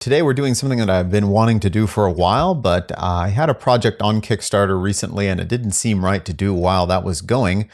Today we're doing something that I've been wanting to do for a while, but I had a project on Kickstarter recently and it didn't seem right to do while that was going.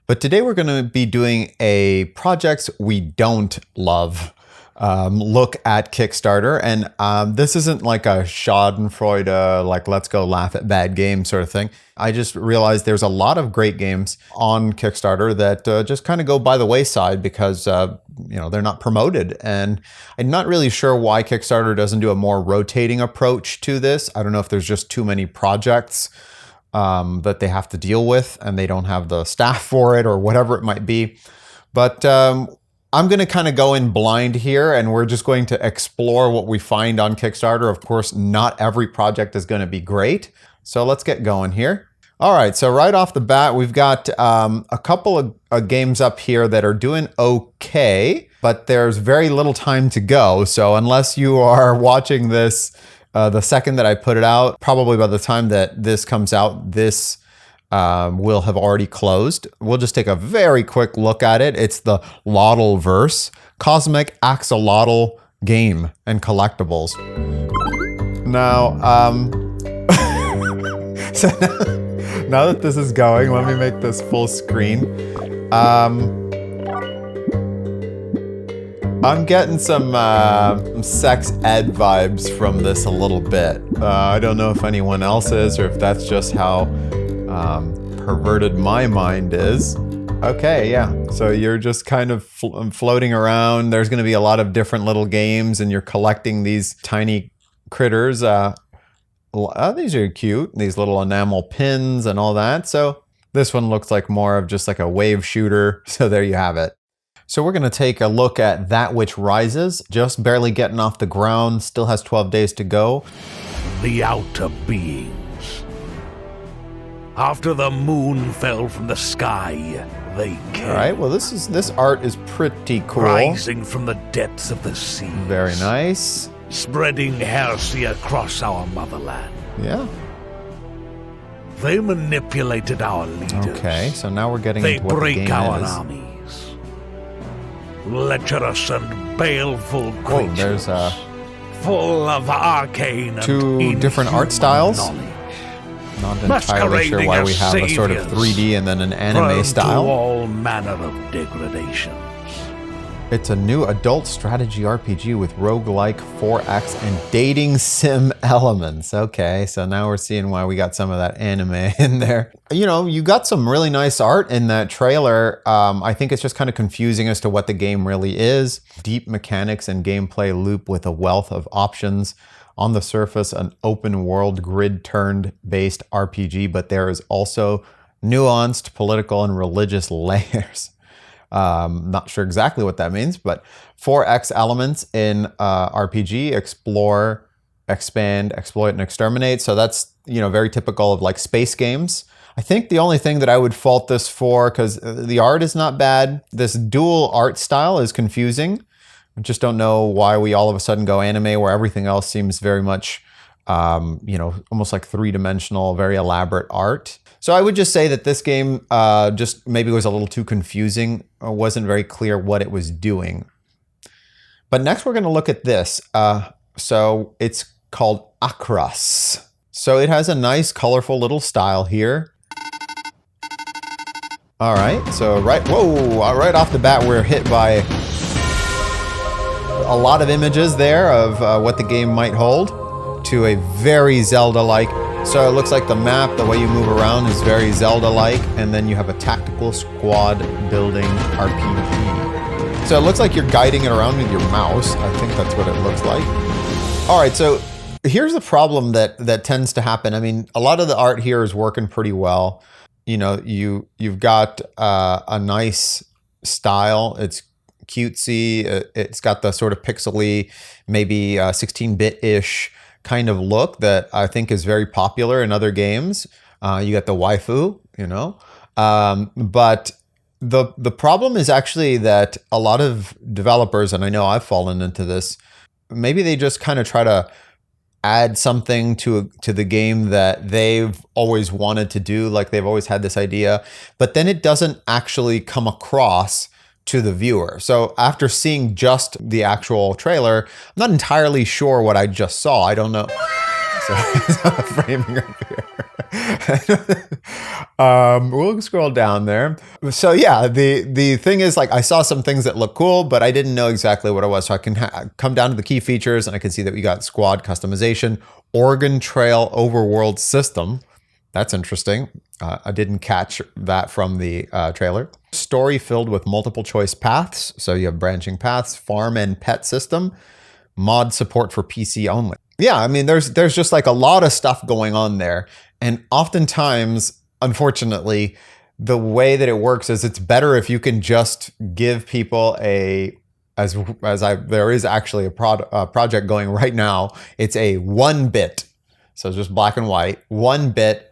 But today we're going to be doing a projects we don't love look at Kickstarter. And this isn't like a schadenfreude, like let's go laugh at bad games sort of thing. I just realized there's a lot of great games on Kickstarter that just kind of go by the wayside because they're not promoted. And I'm not really sure why Kickstarter doesn't do a more rotating approach to this. I don't know if there's just too many projects that they have to deal with and they don't have the staff for it or whatever it might be. But I'm going to kind of go in blind here and we're just going to explore what we find on Kickstarter. Of course, not every project is going to be great. So let's get going here. All right, so right off the bat, we've got a couple of games up here that are doing okay, but there's very little time to go. So unless you are watching this the second that I put it out, probably by the time that this comes out, this will have already closed. We'll just take a very quick look at it. It's the Lotl-verse, Cosmic Axolotl game and collectibles. Now, so now that this is going, let me make this full screen. I'm getting some sex ed vibes from this a little bit. I don't know if anyone else is or if that's just how perverted my mind is. Okay, yeah. So you're just kind of floating around. There's going to be a lot of different little games and you're collecting these tiny critters. These are cute, these little enamel pins and all that. So this one looks like more of just like a wave shooter. So there you have it. So we're going to take a look at That Which Rises, just barely getting off the ground, still has 12 days to go. The outer beings. After the moon fell from the sky, they came. All right, well this art is pretty cool. Rising from the depths of the sea. Very nice. Spreading heresy across our motherland. Yeah. They manipulated our leaders. Okay, so now we're getting they into what the break game our is. armies. Lecherous and baleful creatures. There's full of arcane two and different art styles. Knowledge. Not entirely sure why we have a sort of 3D and then an anime style. To all manner of degradations. It's a new adult strategy RPG with roguelike 4X and dating sim elements. Okay, so now we're seeing why we got some of that anime in there. You know, you got some really nice art in that trailer. I think it's just kind of confusing as to what the game really is. Deep mechanics and gameplay loop with a wealth of options. On the surface, an open world grid turned based RPG, but there is also nuanced political and religious layers. Not sure exactly what that means, but 4X elements in RPG, explore, expand, exploit, and exterminate. So that's, very typical of like space games. I think the only thing that I would fault this for, because the art is not bad, this dual art style is confusing. I just don't know why we all of a sudden go anime where everything else seems very much, almost like three-dimensional, very elaborate art. So I would just say that this game just maybe was a little too confusing or wasn't very clear what it was doing. But next we're going to look at this. So it's called Acras. So it has a nice colorful little style here. All right, so right off the bat we're hit by a lot of images there of what the game might hold to a very Zelda-like. So it looks like the map, the way you move around is very Zelda-like, and then you have a tactical squad building RPG. So it looks like you're guiding it around with your mouse. I think that's what it looks like. All right, so here's the problem that tends to happen. I mean, a lot of the art here is working pretty well. You've got a nice style. It's cutesy. It's got the sort of pixely, maybe 16-bit-ish kind of look that I think is very popular in other games. You got the waifu, but the problem is actually that a lot of developers, and I know I've fallen into this, maybe they just kind of try to add something to the game that they've always wanted to do, like they've always had this idea, but then it doesn't actually come across to the viewer. So after seeing just the actual trailer, I'm not entirely sure what I just saw. I don't know. So framing up here. We'll scroll down there. So yeah, the thing is, like, I saw some things that look cool, but I didn't know exactly what it was. So I can come down to the key features, and I can see that we got squad customization, Oregon Trail overworld system. That's interesting. I didn't catch that from the trailer. Story filled with multiple choice paths. So you have branching paths, farm and pet system, mod support for PC only. Yeah, I mean, there's just like a lot of stuff going on there. And oftentimes, unfortunately, the way that it works is it's better if you can just give people there is actually a project going right now. It's a 1-bit. So just black and white, 1-bit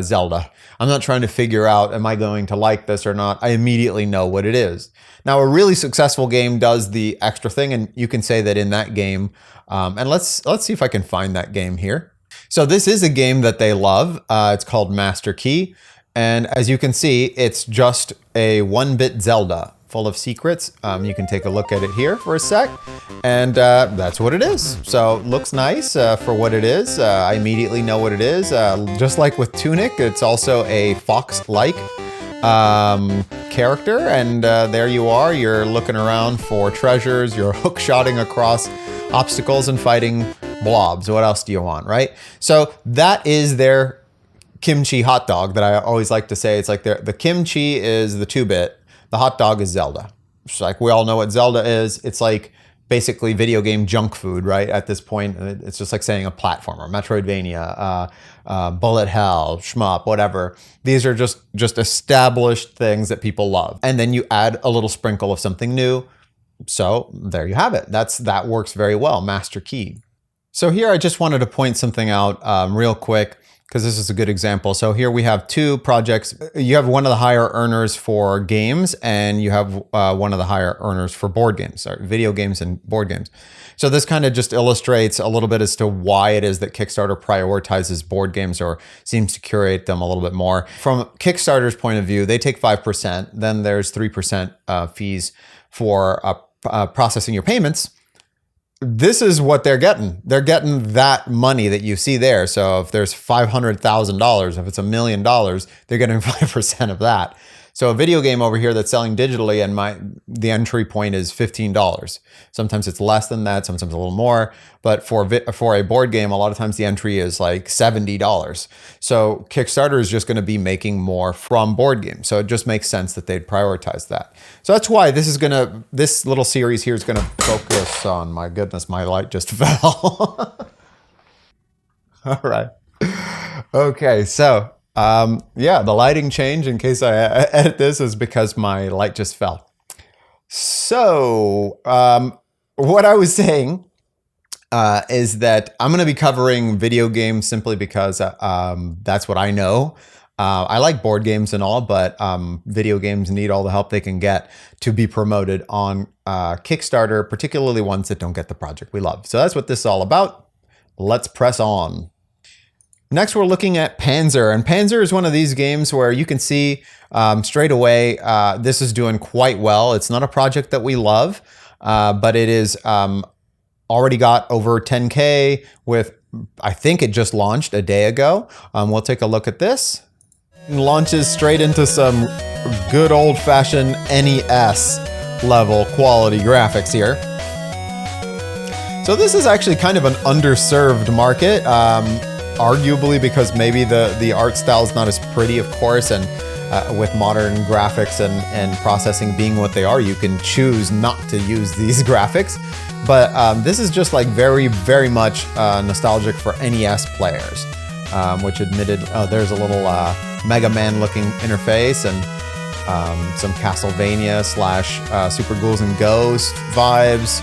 Zelda. I'm not trying to figure out, am I going to like this or not? I immediately know what it is. Now, a really successful game does the extra thing, and you can say that in that game, and let's see if I can find that game here. So this is a game that they love. It's called Master Key, and as you can see, it's just a 1-bit Zelda full of secrets. You can take a look at it here for a sec, and that's what it is. So looks nice for what it is. I immediately know what it is. Just like with Tunic, it's also a fox-like character, and there you are. You're looking around for treasures. You're hook-shotting across obstacles and fighting blobs. What else do you want, right? So that is their kimchi hot dog that I always like to say. It's like the kimchi is the 2-bit. The hot dog is Zelda. It's like we all know what Zelda is. It's like basically video game junk food, right? At this point, it's just like saying a platformer, Metroidvania, bullet hell, shmup, whatever. These are just established things that people love. And then you add a little sprinkle of something new. So there you have it. That works very well, Master Key. So here I just wanted to point something out real quick, because this is a good example. So here we have 2 projects. You have one of the higher earners for games, and you have one of the higher earners for board games, sorry, video games and board games. So this kind of just illustrates a little bit as to why it is that Kickstarter prioritizes board games or seems to curate them a little bit more. From Kickstarter's point of view, they take 5%. Then there's 3% fees for processing your payments. This is what they're getting. They're getting that money that you see there. So if there's $500,000, if it's $1 million, they're getting 5% of that. So a video game over here that's selling digitally, and the entry point is $15. Sometimes it's less than that, sometimes a little more. But for a board game, a lot of times the entry is like $70. So Kickstarter is just going to be making more from board games. So it just makes sense that they'd prioritize that. So that's why this little series here is going to focus on, my goodness, my light just fell. All right. Okay, so yeah, the lighting change, in case I edit this, is because my light just fell. So what I was saying is that I'm going to be covering video games simply because that's what I know. I like board games and all, but video games need all the help they can get to be promoted on Kickstarter, particularly ones that don't get the project we love. So that's what this is all about. Let's press on. Next, we're looking at Panzer, and Panzer is one of these games where you can see straight away this is doing quite well. It's not a project that we love, but it is already got over 10K with, I think it just launched a day ago. We'll take a look at this. It launches straight into some good old-fashioned NES level quality graphics here. So this is actually kind of an underserved market. Arguably because maybe the art style is not as pretty, of course, and with modern graphics and processing being what they are, you can choose not to use these graphics. But this is just like very, very much nostalgic for NES players, which admitted, there's a little Mega Man looking interface and some Castlevania / Super Ghouls and Ghosts vibes.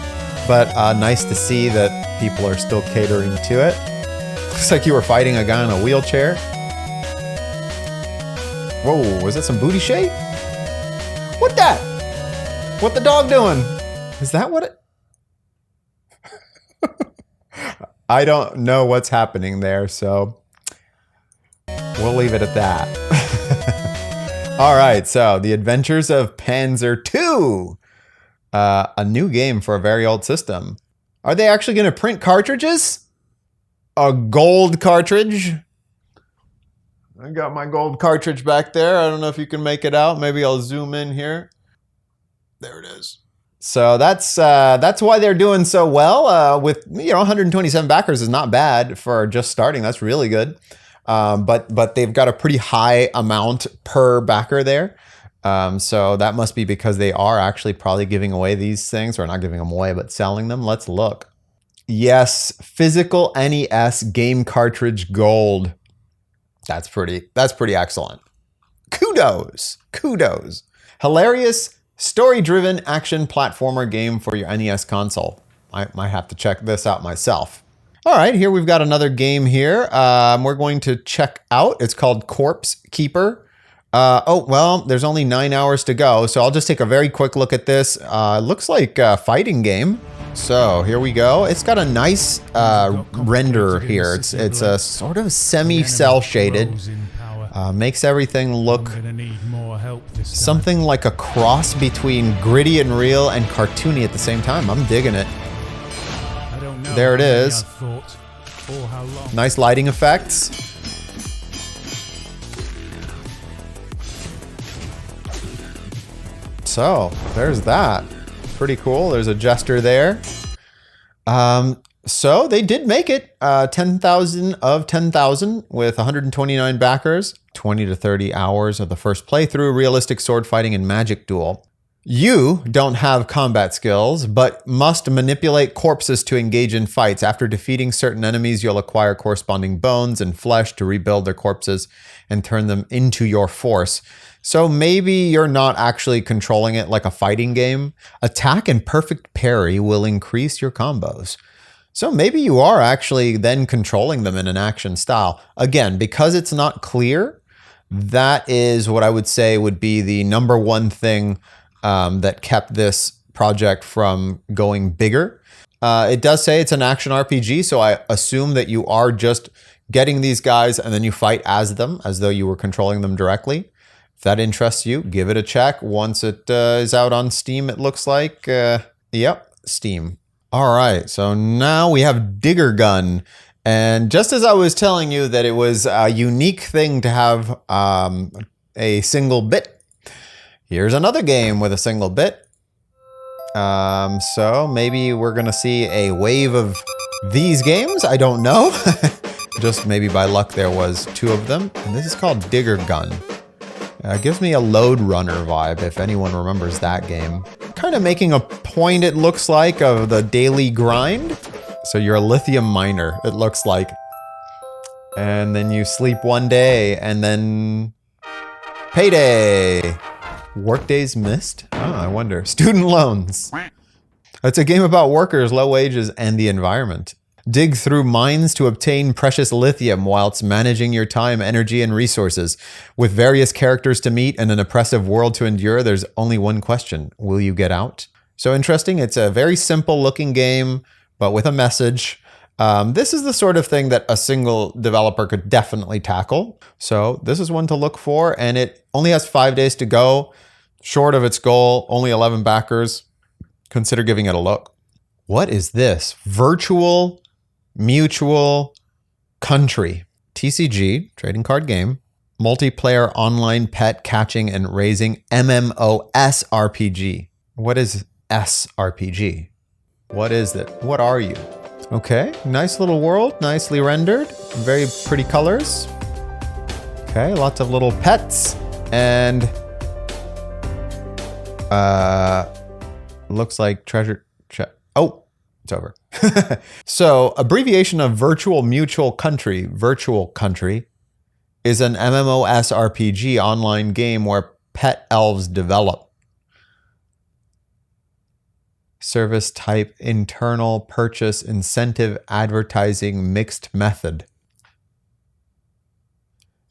But nice to see that people are still catering to it. Looks like you were fighting a guy in a wheelchair. Whoa, was that some booty shake? What that? What the dog doing? Is that what it? I don't know what's happening there, so we'll leave it at that. All right, so The Adventures of Panzer 2. A new game for a very old system. Are they actually going to print cartridges? A gold cartridge? I got my gold cartridge back there. I don't know if you can make it out. Maybe I'll zoom in here. There it is. So that's why they're doing so well. With 127 backers is not bad for just starting. That's really good. But they've got a pretty high amount per backer there. So that must be because they are actually probably giving away these things, or not giving them away, but selling them. Let's look. Yes, physical NES game cartridge gold. That's pretty excellent. Kudos. Hilarious, story-driven action platformer game for your NES console. I might have to check this out myself. All right, here we've got another game here. We're going to check out. It's called Corpse Keeper. Well, there's only 9 hours to go, so I'll just take a very quick look at this. Looks like a fighting game. So here we go. It's got a nice render here. It's a sort of semi-cell shaded. Makes everything look something like a cross between gritty and real and cartoony at the same time. I'm digging it. There it is. Nice lighting effects. So there's that. Pretty cool. There's a jester there. So they did make it 10,000 of 10,000 with 129 backers, 20 to 30 hours of the first playthrough, realistic sword fighting and magic duel. You don't have combat skills, but must manipulate corpses to engage in fights. After defeating certain enemies, you'll acquire corresponding bones and flesh to rebuild their corpses and turn them into your force. So maybe you're not actually controlling it like a fighting game. Attack and perfect parry will increase your combos. So maybe you are actually then controlling them in an action style. Again, because it's not clear, that is what I would say would be the number one thing that kept this project from going bigger. It does say it's an action RPG, so I assume that you are just getting these guys and then you fight as them, as though you were controlling them directly. If that interests you, give it a check. Once it is out on Steam, it looks like. Yep, Steam. All right, so now we have Diggergun. And just as I was telling you that it was a unique thing to have a single bit, here's another game with a single bit. So maybe we're going to see a wave of these games. I don't know. Just maybe by luck there was 2 of them. And this is called Diggergun. Gives me a Lode Runner vibe, if anyone remembers that game. Kind of making a point, it looks like, of the daily grind. So you're a lithium miner, it looks like. And then you sleep one day, and then payday. Workdays missed? Oh, I wonder. Student loans. It's a game about workers, low wages, and the environment. Dig through mines to obtain precious lithium whilst managing your time, energy, and resources. With various characters to meet and an oppressive world to endure, there's only one question. Will you get out? So interesting. It's a very simple looking game, but with a message. This is the sort of thing that a single developer could definitely tackle. So this is one to look for, and it only has 5 days to go. Short of its goal, only 11 backers. Consider giving it a look. What is this? Virtual Mutual Country. TCG, trading card game. Multiplayer online pet catching and raising MMOS RPG. What is SRPG? What is it? What are you? Okay, nice little world, nicely rendered. Very pretty colors. Okay, lots of little pets. And looks like treasure. Oh, it's over. So, abbreviation of Virtual Mutual Country, Virtual Country, is an MMOS RPG online game where pet elves develop. Service type, internal purchase, incentive, advertising, mixed method.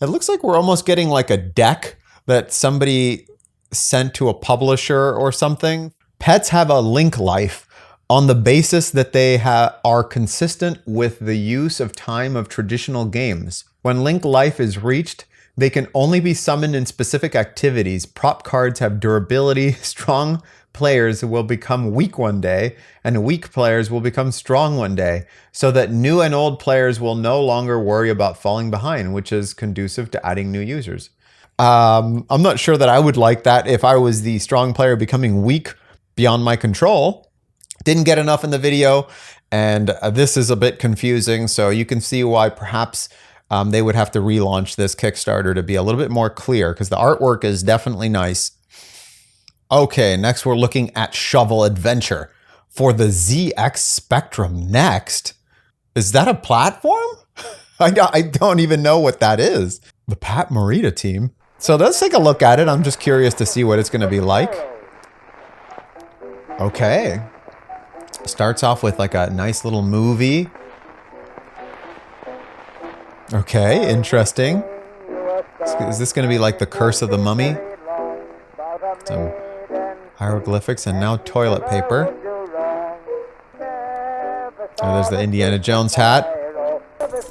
It looks like we're almost getting like a deck that somebody sent to a publisher or something. Pets have a link life on the basis that they are consistent with the use of time of traditional games. When link life is reached, They can only be summoned in specific activities. Prop cards have durability. Strong players will become weak one day, and weak players will become strong one day, so that new and old players will no longer worry about falling behind, which is conducive to adding new users. I'm not sure that I would like that if I was the strong player becoming weak beyond my control. Didn't get enough in the video, and this is a bit confusing, so you can see why perhaps they would have to relaunch this Kickstarter to be a little bit more clear, because the artwork is definitely nice. Okay, next we're looking at Shovel Adventure for the ZX Spectrum Next. Is that a platform? I don't even know what that is. The Pat Morita team. So let's take a look at it. I'm just curious to see what it's going to be like. Okay. Starts off with like a nice little movie. Okay, interesting. Is this going to be like the Curse of the Mummy? Some hieroglyphics and now toilet paper. Oh, there's the Indiana Jones hat.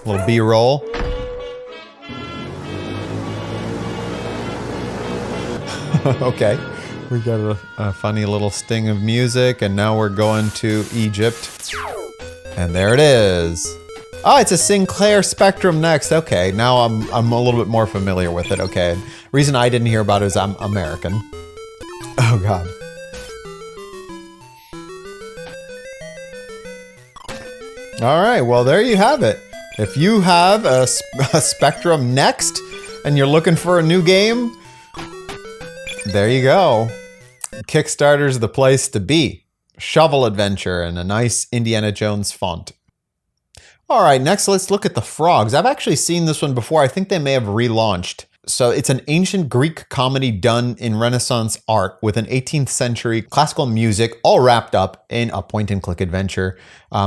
Little B-roll. Okay, we got a funny little sting of music, and now we're going to Egypt. And there it is. Oh, it's a Sinclair Spectrum Next. Okay, now I'm a little bit more familiar with it. Okay, reason I didn't hear about it is I'm American. Oh God. All right, well there you have it. If you have a Spectrum Next and you're looking for a new game, there you go. Kickstarter's the place to be. Shovel Adventure in a nice Indiana Jones font. All right, next let's look at the frogs. I've actually seen this one before. I think they may have relaunched. So it's an ancient Greek comedy done in Renaissance art with an 18th century classical music all wrapped up in a point-and-click adventure.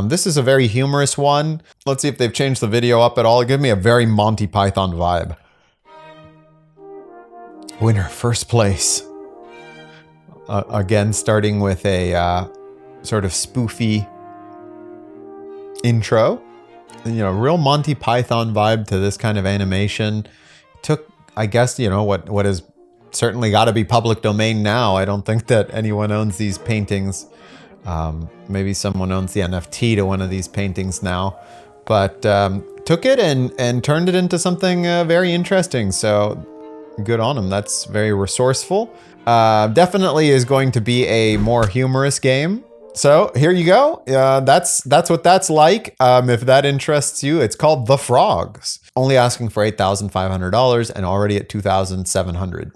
This is a very humorous one. Let's see if they've changed the video up at all. It gives me a very Monty Python vibe. Winner, first place. Again, starting with a sort of spoofy intro. You know, real Monty Python vibe to this kind of animation. Took, I guess, you know, what is certainly got to be public domain now. I don't think that anyone owns these paintings. Maybe someone owns the NFT to one of these paintings now. But took it and turned it into something very interesting. So good on them. That's very resourceful. Definitely is going to be a more humorous game. So here you go. That's what that's like. If that interests you, it's called The Frogs. Only asking for $8,500 and already at $2,700.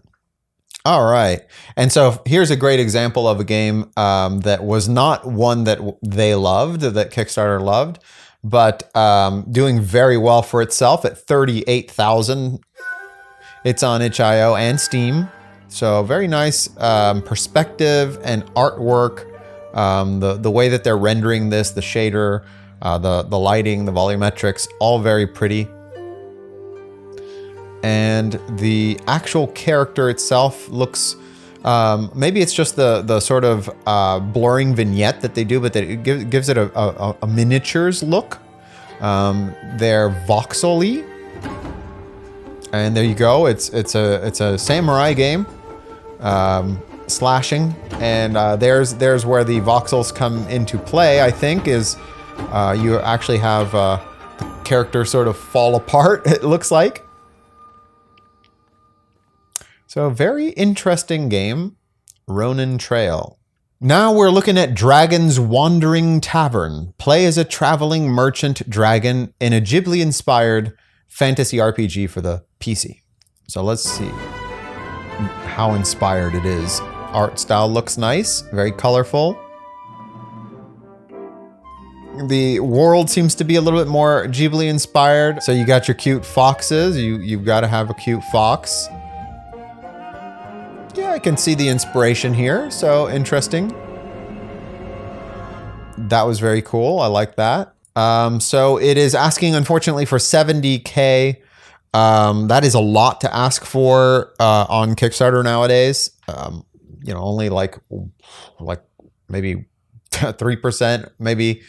All right. And so here's a great example of a game that was not one that they loved, that Kickstarter loved, but doing very well for itself at $38,000. It's on itch.io and Steam. So very nice perspective and artwork. The way that they're rendering this, the shader, the lighting, the volumetrics, all very pretty. And the actual character itself looks, maybe it's just the sort of blurring vignette that they do, but that it gives it a miniatures look. They're voxel-y. And there you go. It's a samurai game. Slashing, and there's where the voxels come into play. I think is you actually have the character sort of fall apart, it looks like. So very interesting game, Ronin Trail. Now we're looking at Dragon's Wandering Tavern. Play as a traveling merchant dragon in a Ghibli-inspired fantasy RPG for the PC. So let's see how inspired it is. Art style looks nice, very colorful. The world seems to be a little bit more Ghibli inspired. So you got your cute foxes. You've got to have a cute fox. Yeah, I can see the inspiration here. So interesting. That was very cool. I like that. So it is asking, unfortunately, for $70K. That is a lot to ask for on Kickstarter nowadays. You know, only like maybe 3%, maybe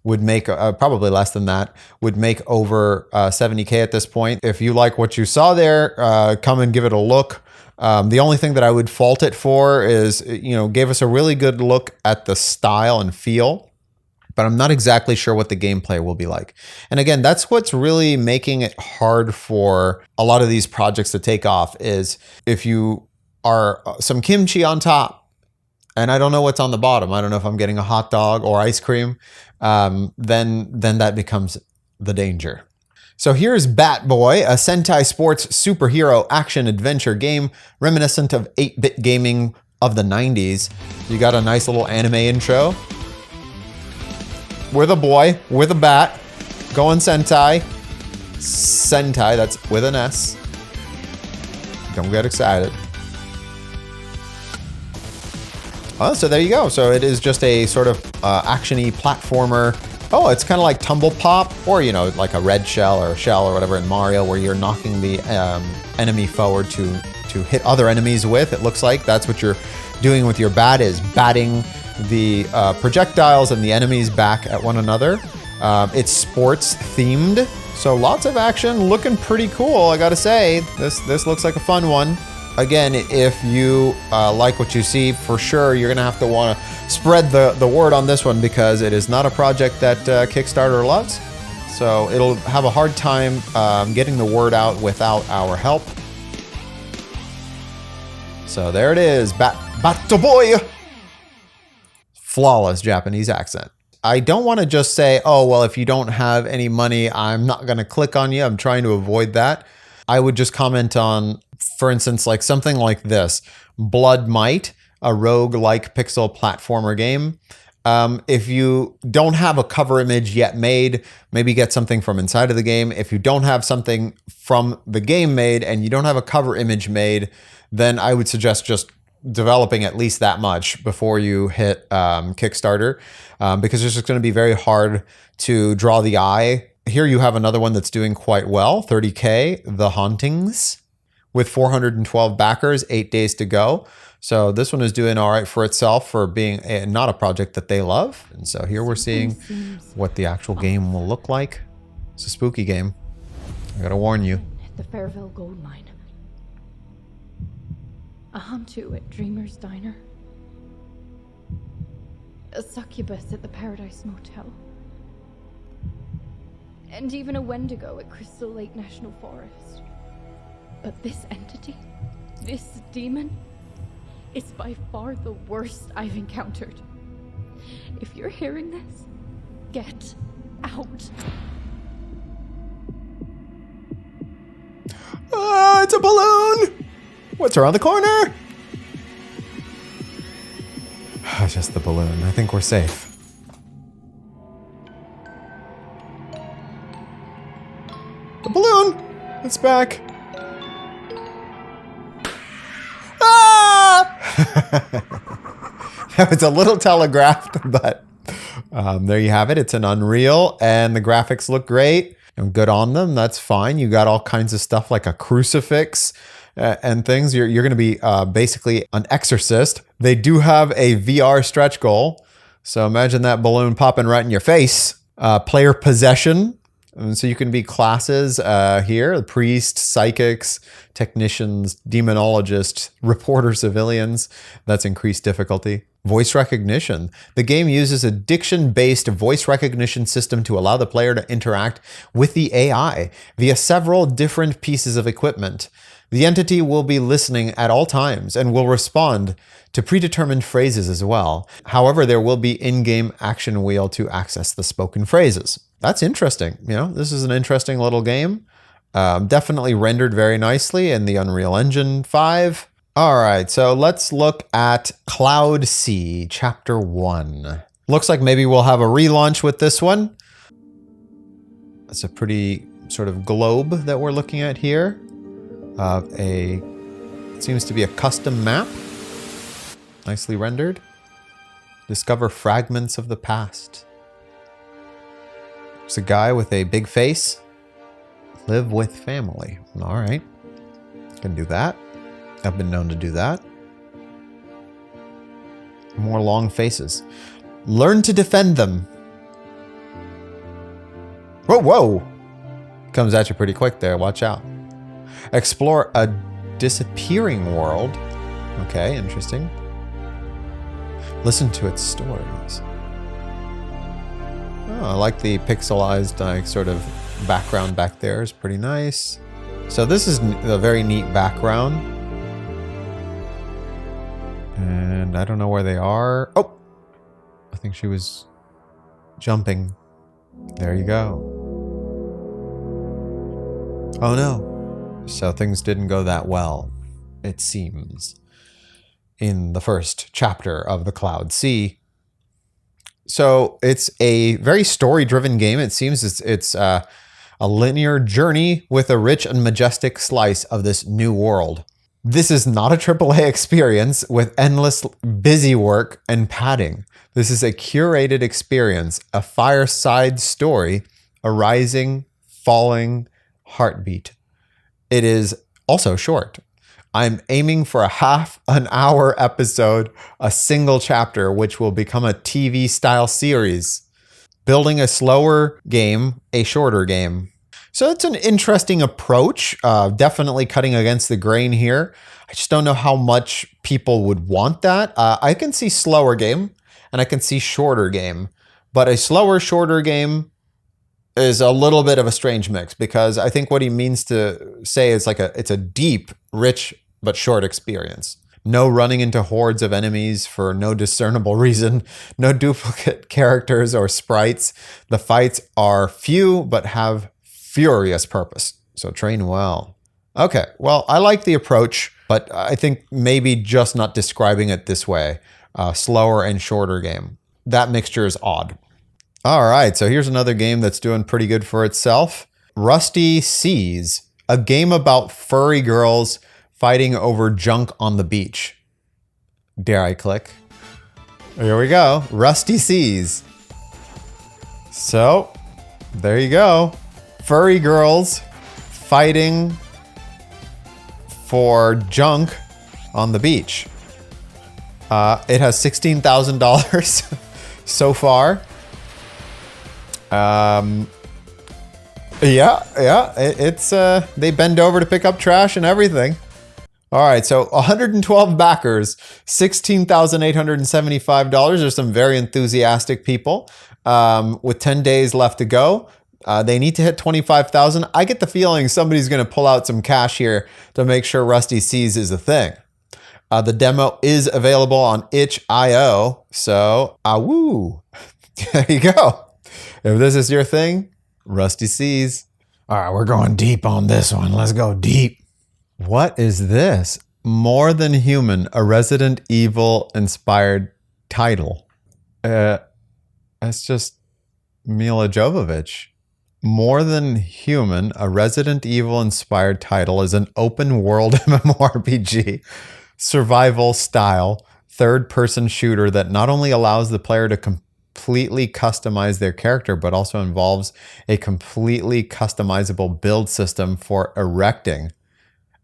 would make, probably less than that, would make over 70K at this point. If you like what you saw there, come and give it a look. The only thing that I would fault it for is, gave us a really good look at the style and feel, but I'm not exactly sure what the gameplay will be like. And again, that's what's really making it hard for a lot of these projects to take off, is if you are some kimchi on top and I don't know what's on the bottom, I don't know if I'm getting a hot dog or ice cream, then that becomes the danger. So here's Bat Boy, a Sentai Sports superhero action-adventure game reminiscent of 8-bit gaming of the 90s. You got a nice little anime intro with a boy, with a bat, going Sentai. Sentai, that's with an S. Don't get excited. Oh, so there you go. So it is just a sort of action-y platformer. Oh, it's kind of like Tumble Pop, or, like a red shell or whatever in Mario, where you're knocking the enemy forward to hit other enemies with. It looks like that's what you're doing with your bat, is batting the projectiles and the enemies back at one another. It's sports themed, so lots of action, looking pretty cool, I gotta say. This looks like a fun one. Again, if you like what you see, for sure you're gonna have to want to spread the word on this one, because it is not a project that Kickstarter loves. So it'll have a hard time getting the word out without our help. So there it is, Battle Boy! Flawless Japanese accent. I don't want to just say, oh, well, if you don't have any money, I'm not going to click on you. I'm trying to avoid that. I would just comment on, for instance, like something like this, Blood Might, a rogue-like pixel platformer game. If you don't have a cover image yet made, maybe get something from inside of the game. If you don't have something from the game made and you don't have a cover image made, then I would suggest just developing at least that much before you hit Kickstarter, because it's just going to be very hard to draw the eye. Here you have another one that's doing quite well, 30K, The Hauntings, with 412 backers, 8 days to go. So this one is doing all right for itself for being not a project that they love. And so here we're seeing what the actual game will look like. It's a spooky game. I gotta warn you. The Fairville gold mine. A Hauntii at Dreamer's Diner. A succubus at the Paradise Motel. And even a Wendigo at Crystal Lake National Forest. But this entity, this demon, is by far the worst I've encountered. If you're hearing this, get out. It's a balloon! What's around the corner? Just the balloon. I think we're safe. The balloon! It's back. Ah! That was a little telegraphed, but there you have it. It's an Unreal, and the graphics look great. And good on them. That's fine. You got all kinds of stuff like a crucifix and things. You're going to be basically an exorcist. They do have a VR stretch goal. So imagine that balloon popping right in your face. Player possession. And so you can be classes here, priests, psychics, technicians, demonologists, reporter civilians. That's increased difficulty. Voice recognition. The game uses a diction-based voice recognition system to allow the player to interact with the AI via several different pieces of equipment. The entity will be listening at all times and will respond to predetermined phrases as well. However, there will be in-game action wheel to access the spoken phrases. That's interesting. This is an interesting little game. Definitely rendered very nicely in the Unreal Engine 5. All right, so let's look at Cloudsea, Chapter 1. Looks like maybe we'll have a relaunch with this one. It's a pretty sort of globe that we're looking at here. It seems to be a custom map. Nicely rendered. Discover fragments of the past. There's a guy with a big face. Live with family. All right. Can do that. I've been known to do that. More long faces. Learn to defend them. Whoa, whoa. Comes at you pretty quick there. Watch out. Explore a disappearing world. Okay, interesting. Listen to its stories. Oh, I like the pixelized sort of background back there. Is pretty nice. So this is a very neat background. And I don't know where they are. Oh! I think she was jumping. There you go. Oh no. So things didn't go that well, it seems, in the first chapter of the Cloudsea. So it's a very story-driven game. It seems it's a linear journey with a rich and majestic slice of this new world. This is not a AAA experience with endless busy work and padding. This is a curated experience, a fireside story, a rising, falling heartbeat. It is also short. I'm aiming for a half an hour episode, a single chapter, which will become a TV style series. Building a slower game, a shorter game. So it's an interesting approach, definitely cutting against the grain here. I just don't know how much people would want that. I can see slower game and I can see shorter game, but a slower, shorter game is a little bit of a strange mix, because I think what he means to say is it's a deep, rich, but short experience. No running into hordes of enemies for no discernible reason. No duplicate characters or sprites. The fights are few, but have furious purpose. So train well. Okay, well, I like the approach, but I think maybe just not describing it this way. Slower and shorter game. That mixture is odd. All right, so here's another game that's doing pretty good for itself. Rusty Seas, a game about furry girls fighting over junk on the beach. Dare I click? Here we go. Rusty Seas. So, there you go. Furry girls fighting for junk on the beach. It has $16,000 so far. It's they bend over to pick up trash and everything. All right, so 112 backers, $16,875. There's some very enthusiastic people. With 10 days left to go, they need to hit 25,000. I get the feeling somebody's going to pull out some cash here to make sure Rusty Seas is a thing. The demo is available on itch.io, so woo! There you go. If this is your thing, Rusty Seas. All right, we're going deep on this one. Let's go deep. What is this? More Than Human, a Resident Evil inspired title. It's just Mila Jovovich. More Than Human, a Resident Evil inspired title, is an open world MMORPG, survival style, third person shooter that not only allows the player to completely customize their character, but also involves a completely customizable build system for erecting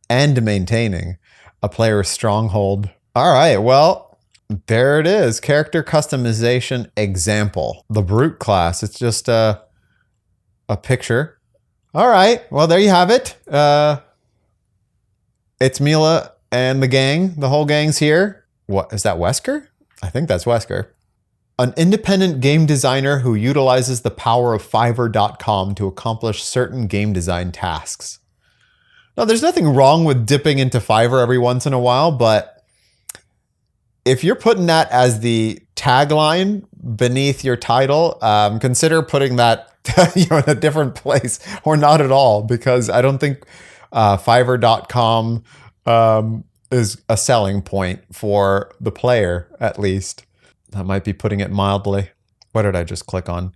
and maintaining a player's stronghold. All right, well, there it is. Character customization example. The Brute class. It's just a picture. All right, well, there you have it. It's Mila and the gang. The whole gang's here. What, is that Wesker? I think that's Wesker. An independent game designer who utilizes the power of Fiverr.com to accomplish certain game design tasks. Now, there's nothing wrong with dipping into Fiverr every once in a while, but if you're putting that as the tagline beneath your title, consider putting that in a different place, or not at all, because I don't think Fiverr.com is a selling point for the player, at least. That might be putting it mildly. What did I just click on?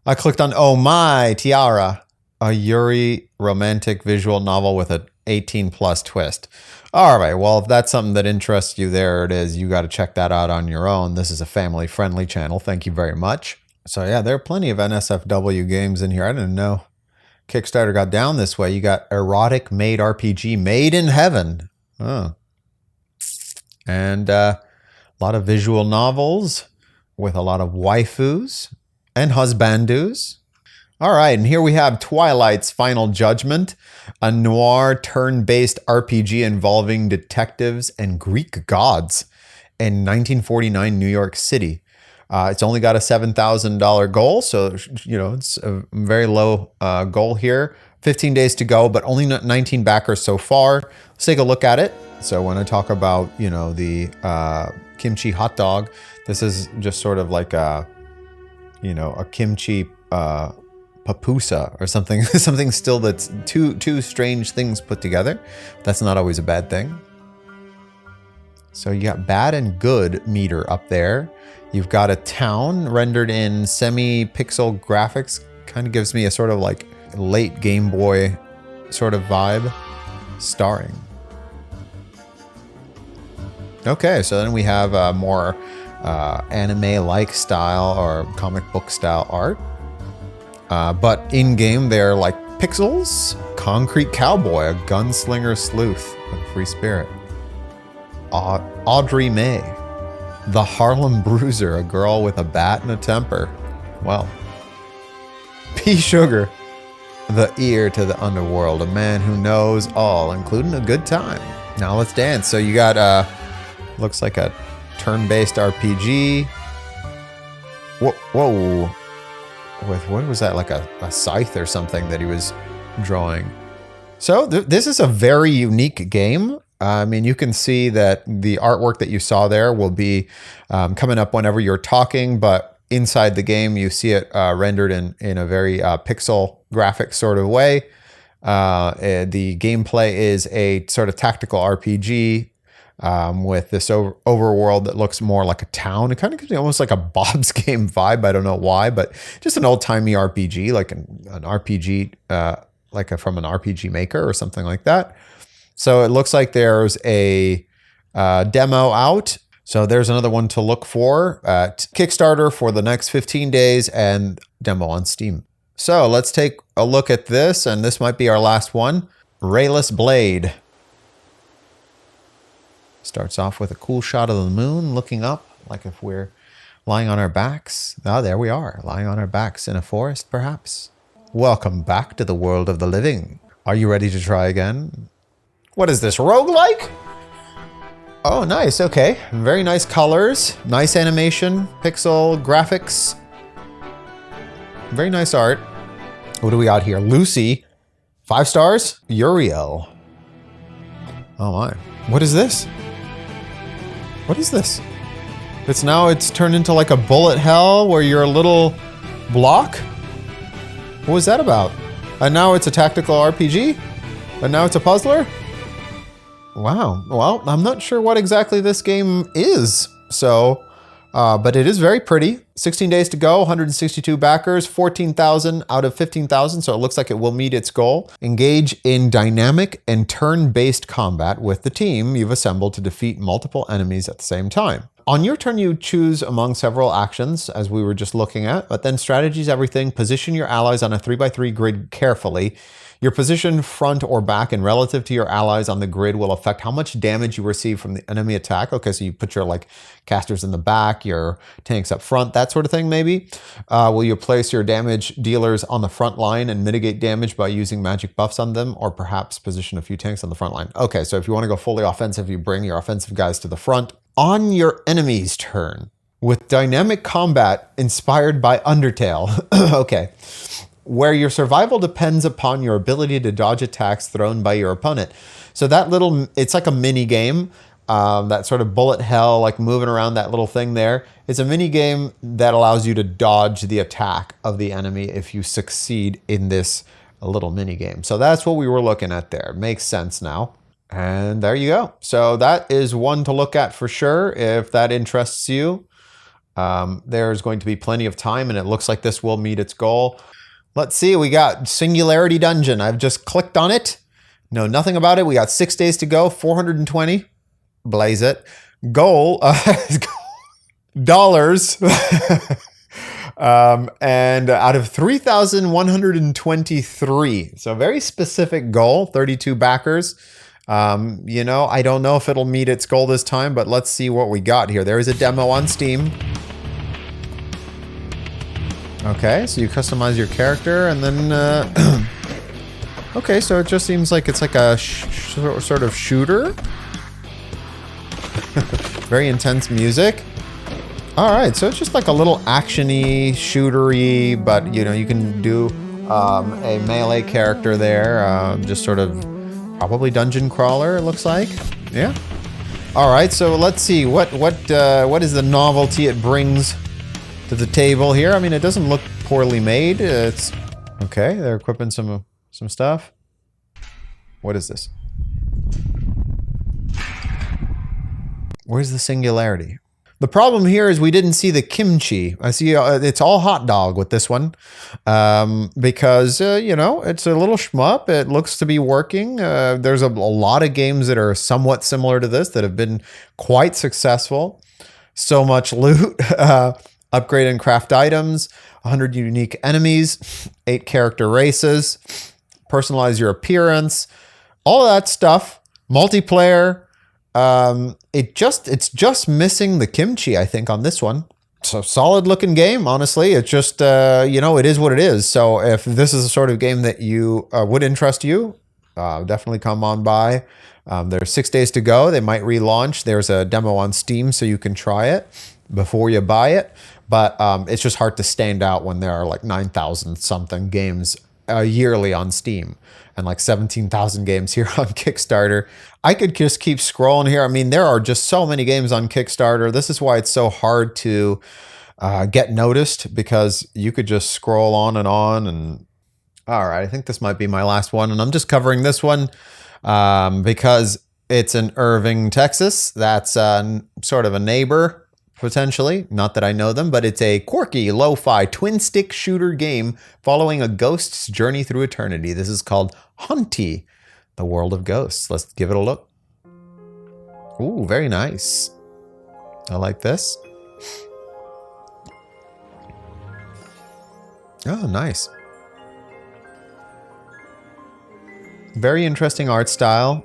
I clicked on Oh My Tiara, a Yuri romantic visual novel with an 18+ twist. All right, well, if that's something that interests you, there it is. You got to check that out on your own. This is a family-friendly channel. Thank you very much. So yeah, there are plenty of NSFW games in here. I didn't know Kickstarter got down this way. You got Erotic Made RPG, Made in Heaven. Oh. And a lot of visual novels with a lot of waifus and husbandus. All right, and here we have Twilight's Final Judgment, a noir turn-based RPG involving detectives and Greek gods in 1949 New York City. It's only got a $7,000 goal, so it's a very low goal here. 15 days to go, but only 19 backers so far. Let's take a look at it. So when I talk about the kimchi hot dog, this is just sort of like a kimchi papusa or something, something still that's two strange things put together. That's not always a bad thing. So you got bad and good meter up there. You've got a town rendered in semi-pixel graphics. Kind of gives me a sort of like late Game Boy sort of vibe. Starring. Okay, so then we have more anime-like style or comic book style art. But in-game, they're like pixels. Concrete Cowboy, a gunslinger sleuth with a free spirit. Audrey May, the Harlem Bruiser, a girl with a bat and a temper. Well. P. Sugar, the ear to the underworld, a man who knows all, including a good time. Now let's dance. So you got, looks like a turn-based RPG. Whoa. With, what was that, like a scythe or something that he was drawing? So this is a very unique game. I mean, you can see that the artwork that you saw there will be coming up whenever you're talking, but inside the game, you see it rendered in a very pixel graphic sort of way. The gameplay is a sort of tactical RPG with this overworld that looks more like a town. It kind of gives me almost like a Bob's Game vibe. I don't know why, but just an old-timey RPG, like an RPG, from an RPG maker or something like that. So it looks like there's a demo out. So there's another one to look for at Kickstarter for the next 15 days and demo on Steam. So let's take a look at this, and this might be our last one. Rayless Blade. Starts off with a cool shot of the moon looking up, like if we're lying on our backs. Oh, there we are, lying on our backs in a forest, perhaps. Welcome back to the world of the living. Are you ready to try again? What is this, roguelike? Oh, nice, okay. Very nice colors, nice animation, pixel graphics. Very nice art. What do we got here? Lucy, 5 stars. Uriel. Oh my, what is this? What is this? It's turned into like a bullet hell where you're a little block? What was that about? And now it's a tactical RPG? And now it's a puzzler? Wow. Well, I'm not sure what exactly this game is. So, but it is very pretty. 16 days to go, 162 backers, 14,000 out of 15,000. So it looks like it will meet its goal. Engage in dynamic and turn-based combat with the team you've assembled to defeat multiple enemies at the same time. On your turn, you choose among several actions, as we were just looking at, but then strategies everything. Position your allies on a 3x3 grid carefully. Your position, front or back, and relative to your allies on the grid will affect how much damage you receive from the enemy attack. Okay, so you put your casters in the back, your tanks up front, that sort of thing maybe. Will you place your damage dealers on the front line and mitigate damage by using magic buffs on them, or perhaps position a few tanks on the front line? Okay, so if you want to go fully offensive, you bring your offensive guys to the front. On your enemy's turn, with dynamic combat inspired by Undertale. Okay. Where your survival depends upon your ability to dodge attacks thrown by your opponent. So that it's like a mini game, that sort of bullet hell, like moving around that little thing there. It's a mini game that allows you to dodge the attack of the enemy if you succeed in this little mini game. So that's what we were looking at there. Makes sense now. And there you go. So that is one to look at for sure if that interests you. There's going to be plenty of time, and it looks like this will meet its goal. Let's see, we got Singularity Dungeon. I've just clicked on it. Know nothing about it. We got 6 days to go, 420. Blaze it. Goal, dollars. And out of 3,123. So very specific goal, 32 backers. I don't know if it'll meet its goal this time, but let's see what we got here. There is a demo on Steam. Okay, so you customize your character and then... okay, so it just seems like it's like a sort of shooter. Very intense music. Alright, so it's just like a little action-y, shootery, but you know, you can do a melee character there. Just sort of probably dungeon crawler, it looks like. Yeah. Alright, so let's see. What is the novelty it brings to the table here? I mean, it doesn't look poorly made. It's okay, they're equipping some stuff. What is this? Where's the Singularity? The problem here is we didn't see the kimchi. I see it's all hot dog with this one. Because, you know, it's a little shmup. It looks to be working. There's a lot of games that are somewhat similar to this that have been quite successful. So much loot. Upgrade and craft items. 100 unique enemies. 8 character races. Personalize your appearance. All of that stuff. Multiplayer. It's just missing the kimchi, I think, on this one. So solid looking game, honestly. It's just, you know, it is what it is. So if this is the sort of game that you would interest you, definitely come on by. There's 6 days to go. They might relaunch. There's a demo on Steam, so you can try it before you buy it. But it's just hard to stand out when there are like 9,000 something games yearly on Steam and like 17,000 games here on Kickstarter. I could just keep scrolling here. I mean, there are just so many games on Kickstarter. This is why it's so hard to get noticed, because you could just scroll on. And all right, I think this might be my last one, and I'm just covering this one because it's in Irving, Texas. That's sort of a neighbor. Potentially, not that I know them, but it's a quirky, lo-fi, twin-stick shooter game following a ghost's journey through eternity. This is called Hauntii, the World of Ghosts. Let's give it a look. Ooh, very nice. I like this. Oh, nice. Very interesting art style.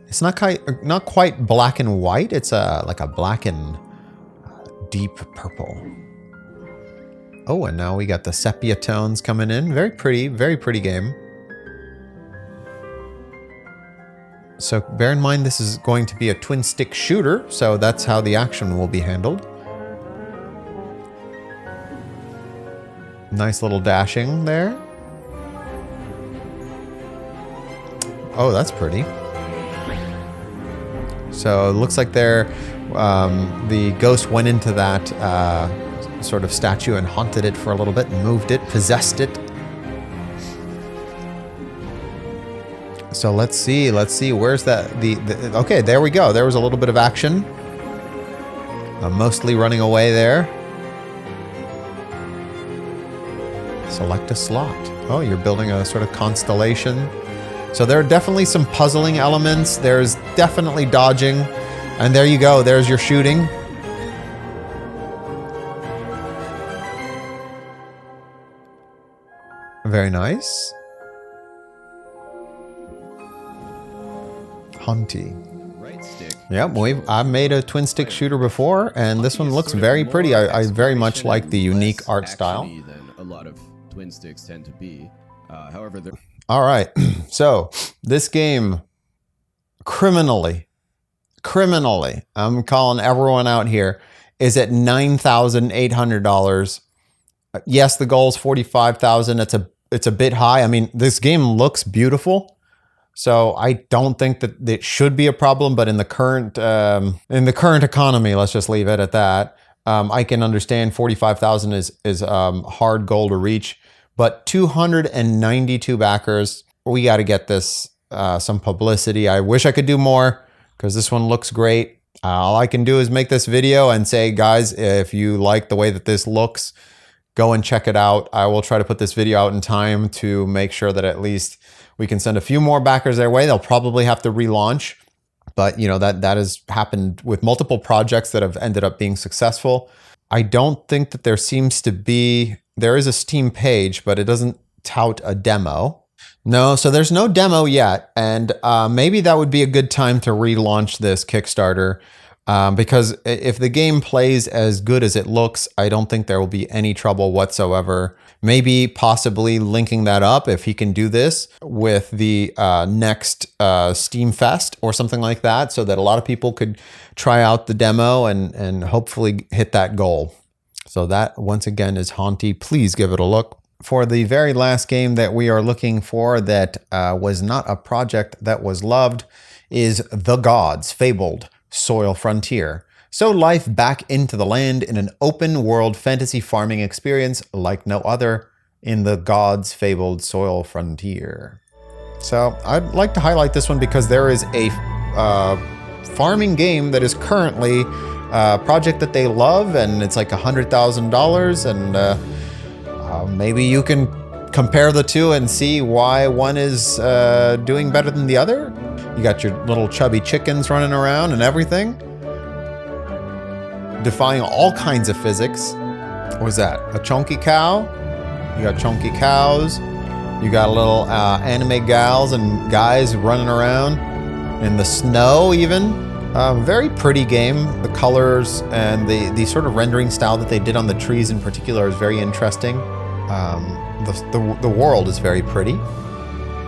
It's not quite black and white. It's like a black and deep purple. Oh, and now we got the sepia tones coming in. Very pretty game. So bear in mind, this is going to be a twin stick shooter, so that's how the action will be handled. Nice little dashing there. Oh, that's pretty. So it looks like the ghost went into that sort of statue and haunted it for a little bit, and moved it, possessed it. So let's see. Where's that? Okay, there we go. There was a little bit of action. Mostly running away there. Select a slot. Oh, you're building a sort of constellation. So there are definitely some puzzling elements. There's definitely dodging. And there you go. There's your shooting. Very nice. Hauntii. Right stick. Yep, I've made a twin stick shooter before, and this one looks very pretty. I very much like the unique art style. Than a lot of twin sticks tend to be. However, all right, so this game, criminally, I'm calling everyone out here, is at $9,800. Yes, the goal is $45,000. It's a bit high. I mean, this game looks beautiful, so I don't think that it should be a problem. But in the current economy, let's just leave it at that. I can understand 45,000 is hard goal to reach. But 292 backers. We got to get this some publicity. I wish I could do more because this one looks great. All I can do is make this video and say, guys, if you like the way that this looks, go and check it out. I will try to put this video out in time to make sure that at least we can send a few more backers their way. They'll probably have to relaunch. But, you know, that has happened with multiple projects that have ended up being successful. I don't think that there is a Steam page, but it doesn't tout a demo. No, so there's no demo yet. And maybe that would be a good time to relaunch this Kickstarter. Because if the game plays as good as it looks, I don't think there will be any trouble whatsoever. Maybe possibly linking that up, if he can do this, with the next Steam Fest or something like that, so that a lot of people could try out the demo and hopefully hit that goal. So that, once again, is Hauntii. Please give it a look. For the very last game that we are looking for that was not a project that was loved is The Gods, Fabled, Soil Frontier. So life back into the land in an open world fantasy farming experience like no other in The Gods, Fabled, Soil Frontier. So I'd like to highlight this one because there is a farming game that is currently a project that they love, and it's like $100,000, and maybe you can compare the two and see why one is doing better than the other. You got your little chubby chickens running around and everything, defying all kinds of physics. What was that? A chunky cow? You got chunky cows. You got little anime gals and guys running around in the snow even. Very pretty game. The colors and the sort of rendering style that they did on the trees in particular is very interesting. The world is very pretty.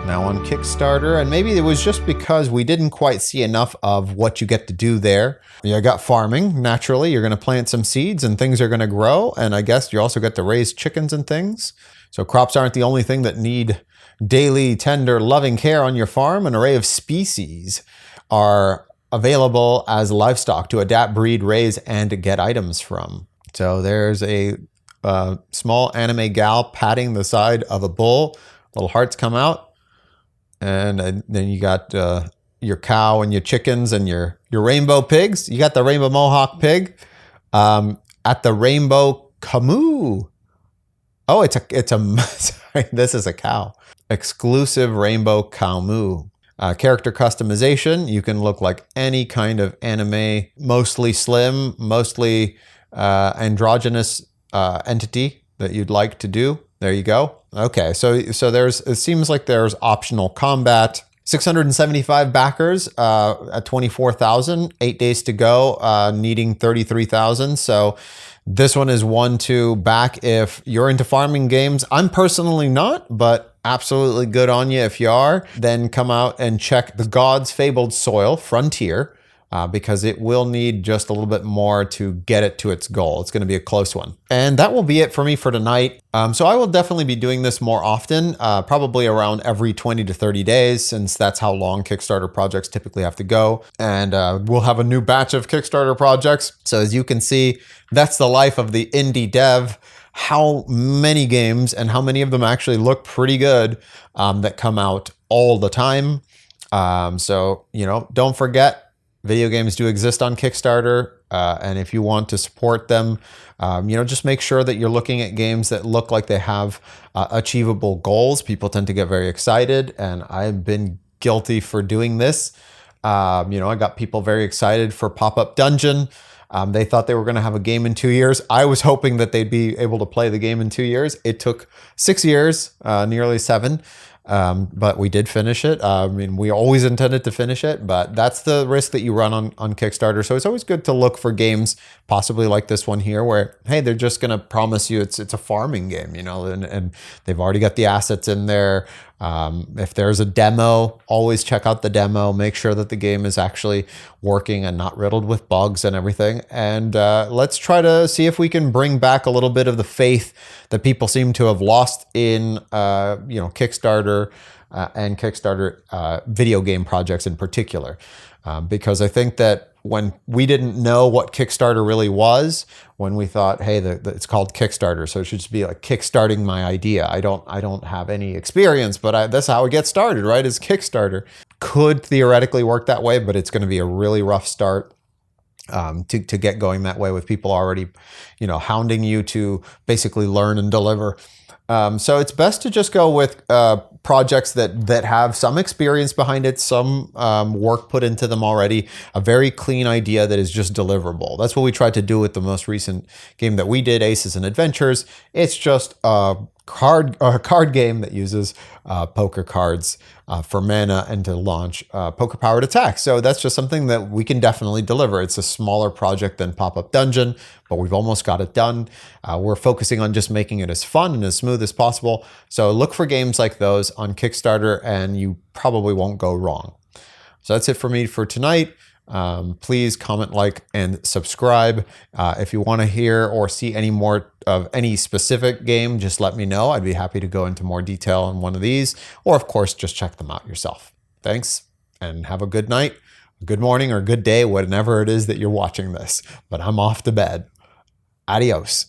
Now on Kickstarter, and maybe it was just because we didn't quite see enough of what you get to do there. You got farming. Naturally, you're going to plant some seeds and things are going to grow. And I guess you also get to raise chickens and things. So crops aren't the only thing that need daily, tender, loving care on your farm. An array of species are available as livestock to adapt, breed, raise, and get items from. So there's a small anime gal patting the side of a bull. Little hearts come out. And then you got your cow and your chickens and your rainbow pigs. You got the rainbow mohawk pig at the rainbow camoo. Oh, it's a sorry, this is a cow. Exclusive rainbow camoo. Character customization. You can look like any kind of anime, mostly slim, mostly androgynous entity that you'd like to do. There you go. Okay, so it seems like there's optional combat. 675 backers at 24,000. 8 days to go, needing 33,000. So this one is one to back if you're into farming games. I'm personally not, but absolutely good on you if you are. Then come out and check The Gods, Fabled, Soil Frontier. Because it will need just a little bit more to get it to its goal. It's going to be a close one. And that will be it for me for tonight. So I will definitely be doing this more often, probably around every 20 to 30 days, since that's how long Kickstarter projects typically have to go. And we'll have a new batch of Kickstarter projects. So as you can see, that's the life of the indie dev. How many games and how many of them actually look pretty good that come out all the time. So, don't forget, video games do exist on Kickstarter, and if you want to support them, just make sure that you're looking at games that look like they have achievable goals. People tend to get very excited, and I've been guilty for doing this. I got people very excited for Pop-Up Dungeon. They thought they were going to have a game in 2 years. I was hoping that they'd be able to play the game in 2 years. It took 6 years, nearly 7. But we did finish it. We always intended to finish it, but that's the risk that you run on Kickstarter. So it's always good to look for games, possibly like this one here, where, hey, they're just going to promise you it's a farming game, and they've already got the assets in there. If there's a demo, always check out the demo. Make sure that the game is actually working and not riddled with bugs and everything. And let's try to see if we can bring back a little bit of the faith that people seem to have lost in, Kickstarter and Kickstarter video game projects in particular. Because I think that when we didn't know what Kickstarter really was, when we thought, hey, it's called Kickstarter, so it should just be like kickstarting my idea. I don't have any experience, but that's how it gets started, right? Is Kickstarter. Could theoretically work that way, but it's going to be a really rough start to get going that way with people already, hounding you to basically learn and deliver. So it's best to just go with projects that have some experience behind it, some work put into them already, a very clean idea that is just deliverable. That's what we tried to do with the most recent game that we did, Aces and Adventures. It's just a card game that uses poker cards for mana and to launch poker-powered attacks. So that's just something that we can definitely deliver. It's a smaller project than Pop-Up Dungeon, but we've almost got it done. We're focusing on just making it as fun and as smooth as possible. So look for games like those on Kickstarter, and you probably won't go wrong. So that's it for me for tonight. Please comment, like, and subscribe. If you want to hear or see any more of any specific game, just let me know. I'd be happy to go into more detail on one of these, or of course, just check them out yourself. Thanks, and have a good night, a good morning, or good day, whenever it is that you're watching this. But I'm off to bed. Adios.